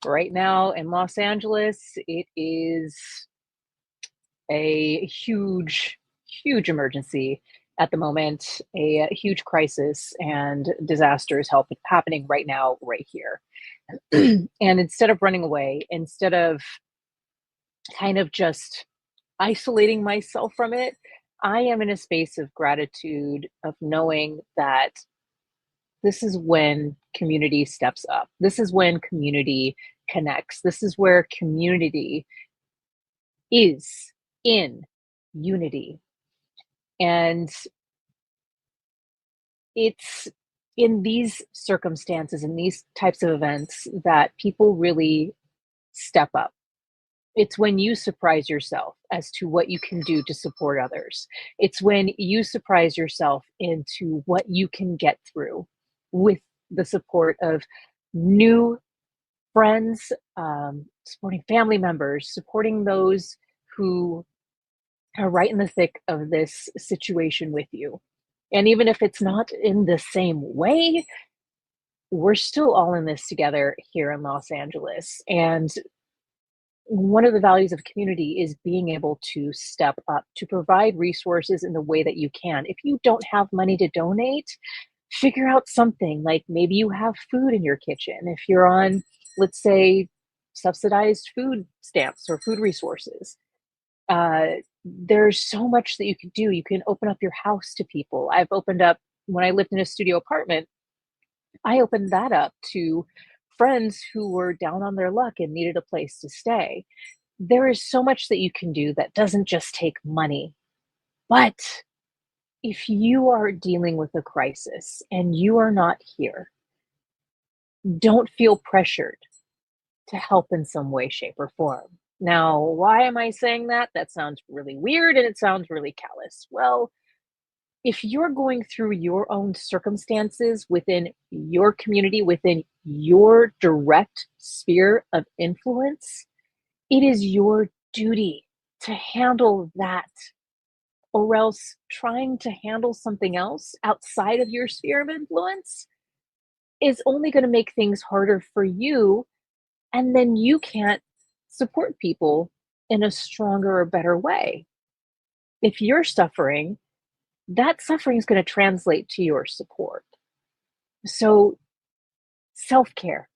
Right now in Los Angeles, it is a huge emergency at the moment, a huge crisis and disaster is happening right now, right here. And instead of running away, instead of kind of just isolating myself from it, I am in a space of gratitude, of knowing that this is when community steps up. This is when community connects. This is where community is in unity. And it's in these circumstances, in these types of events, that people really step up. It's when you surprise yourself as to what you can do to support others. It's when you surprise yourself into what you can get through with the support of new friends, supporting family members, supporting those who are right in the thick of this situation with you. And even if it's not in the same way, we're still all in this together here in Los Angeles. And one of the values of community is being able to step up, to provide resources in the way that you can. If you don't have money to donate, figure out something, like maybe you have food in your kitchen. If you're on, let's say, subsidized food stamps or food resources, there's so much that you can do. You can open up your house to people. I've opened up, when I lived in a studio apartment, I opened that up to friends who were down on their luck and needed a place to stay. There is so much that you can do that doesn't just take money. But if you are dealing with a crisis and you are not here, don't feel pressured to help in some way, shape, or form. Now, why am I saying that? That sounds really weird and it sounds really callous. Well, if you're going through your own circumstances within your community, within your direct sphere of influence, it is your duty to handle that, or else trying to handle something else outside of your sphere of influence is only going to make things harder for you. And then you can't support people in a stronger or better way. If you're suffering, that suffering is going to translate to your support. So, self-care.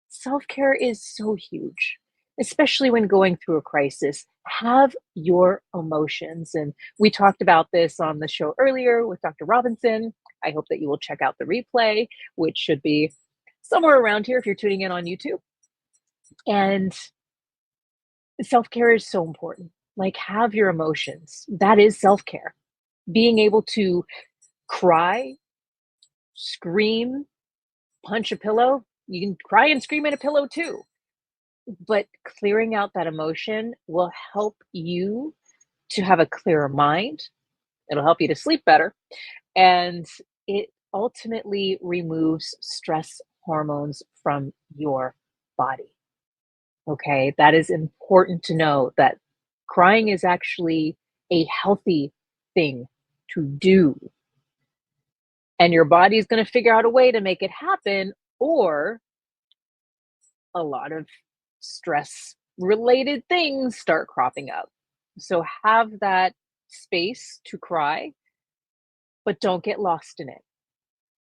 Self-care is so huge, especially when going through a crisis. Have your emotions. And we talked about this on the show earlier with Dr. Robinson. I hope that you will check out the replay, which should be somewhere around here if you're tuning in on YouTube. And self-care is so important. Like, have your emotions. That is self-care. Being able to cry, scream, punch a pillow. You can cry and scream at a pillow too. But clearing out that emotion will help you to have a clearer mind. It'll help you to sleep better. And it ultimately removes stress hormones from your body. Okay, that is important to know, that crying is actually a healthy thing to do. And your body's going to figure out a way to make it happen, or a lot of stress related things start cropping up. So have that space to cry, but don't get lost in it.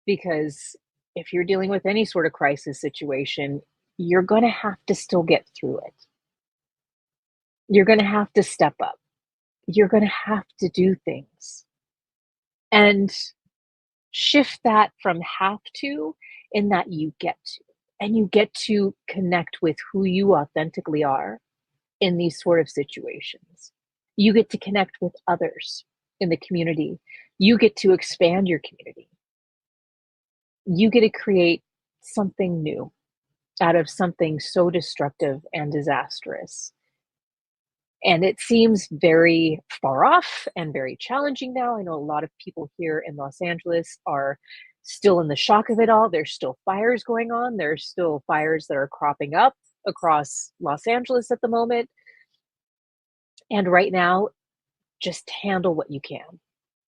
Because if you're dealing with any sort of crisis situation, you're going to have to still get through it. You're going to have to step up. You're going to have to do things. And shift that from have to, in that you get to. And you get to connect with who you authentically are in these sort of situations. You get to connect with others in the community. You get to expand your community. You get to create something new out of something so destructive and disastrous. And it seems very far off and very challenging now. I know a lot of people here in Los Angeles are still in the shock of it all. There's still fires going on. There's still fires that are cropping up across Los Angeles at the moment. And right now, just handle what you can.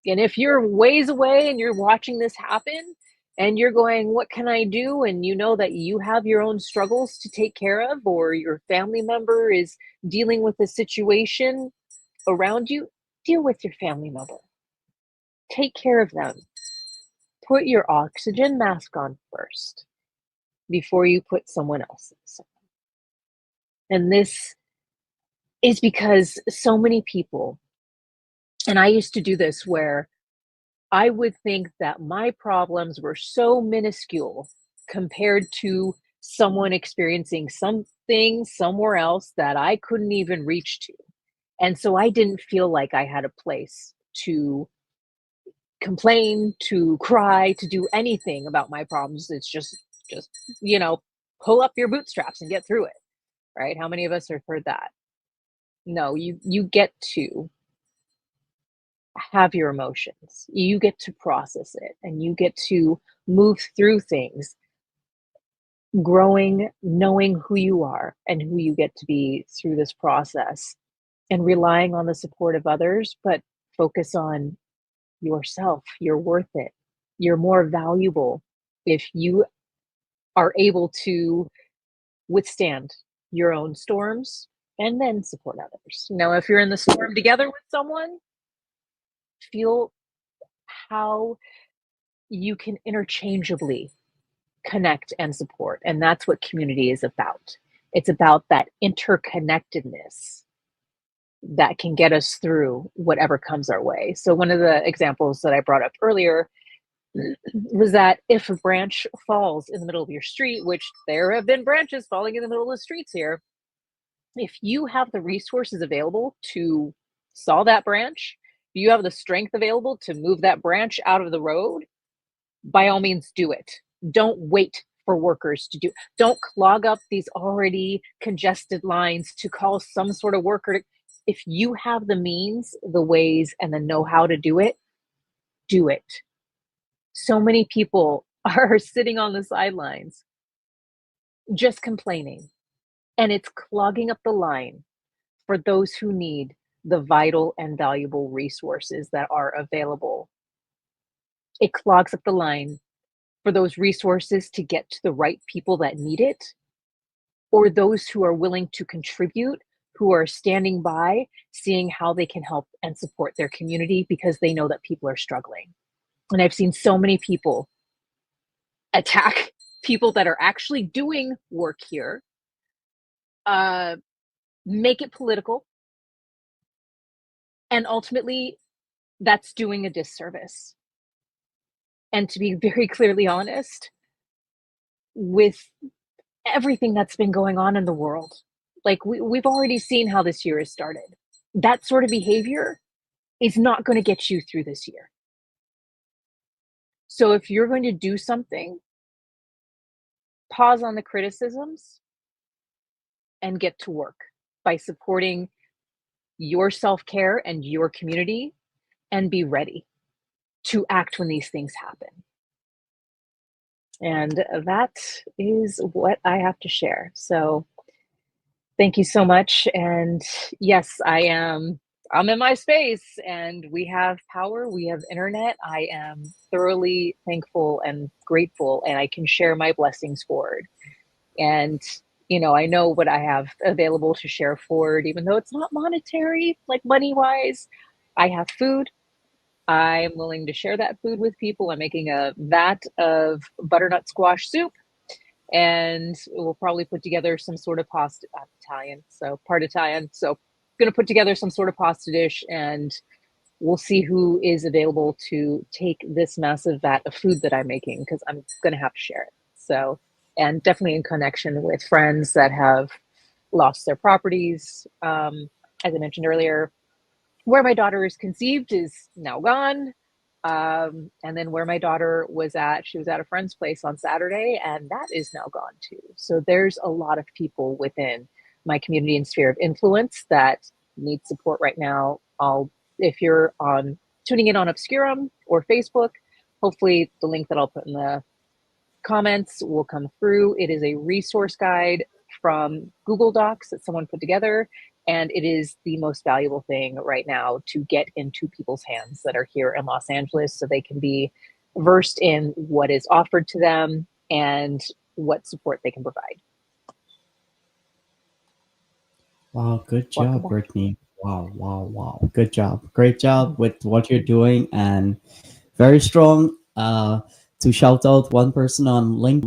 And if you're ways away and you're watching this happen and you're going, what can I do? And you know that you have your own struggles to take care of, or your family member is dealing with a situation around you, deal with your family member. Take care of them. Put your oxygen mask on first before you put someone else's. And this is because so many people, and I used to do this where I would think that my problems were so minuscule compared to someone experiencing something somewhere else that I couldn't even reach to. And so I didn't feel like I had a place to complain, to cry, to do anything about my problems. It's just, you know, pull up your bootstraps and get through it, right? How many of us have heard that? No, you get to have your emotions. You get to process it and you get to move through things, growing, knowing who you are and who you get to be through this process, and relying on the support of others, but focus on yourself. You're worth it. You're more valuable if you are able to withstand your own storms and then support others. Now, if you're in the storm together with someone, feel how you can interchangeably connect and support. And that's what community is about. It's about that interconnectedness that can get us through whatever comes our way. So, one of the examples that I brought up earlier was that if a branch falls in the middle of your street, which there have been branches falling in the middle of the streets here, if you have the resources available to saw that branch, you have the strength available to move that branch out of the road, by all means do it. Don't wait for workers to do. Don't clog up these already congested lines to call some sort of worker. If you have the means, the ways, and the know-how to do it, do it. So many people are sitting on the sidelines just complaining, and it's clogging up the line for those who need the vital and valuable resources that are available. It clogs up the line for those resources to get to the right people that need it, or those who are willing to contribute, who are standing by, seeing how they can help and support their community because they know that people are struggling. And I've seen so many people attack people that are actually doing work here, make it political, and ultimately that's doing a disservice. And to be very clearly honest, with everything that's been going on in the world, like we've already seen how this year has started. That sort of behavior is not going to get you through this year. So if you're going to do something, pause on the criticisms and get to work by supporting your self-care and your community, and be ready to act when these things happen. And that is what I have to share. So thank you so much. And yes, I'm in my space and we have power, we have internet. I am thoroughly thankful and grateful, and I can share my blessings forward. And I know what I have available to share forward, even though it's not monetary, like money wise. I have food. I'm willing to share that food with people. I'm making a vat of butternut squash soup, and we'll probably put together some sort of pasta. I'm Italian, so part Italian. So going to put together some sort of pasta dish, and we'll see who is available to take this massive vat of food that I'm making, because I'm going to have to share it. So, and definitely in connection with friends that have lost their properties. As I mentioned earlier, where my daughter is conceived is now gone. And then where my daughter was at, she was at a friend's place on Saturday, and that is now gone too. So there's a lot of people within my community and sphere of influence that need support right now. If you're tuning in on Obscuram or Facebook, hopefully the link that I'll put in the comments will come through. It is a resource guide from Google Docs that someone put together, and it is the most valuable thing right now to get into people's hands that are here in Los Angeles, so they can be versed in what is offered to them and what support they can provide. Wow, good Welcome job, back. Brittany. Wow, wow, wow. Good job. Great job Mhm. with what you're doing, and very strong. To shout out one person on LinkedIn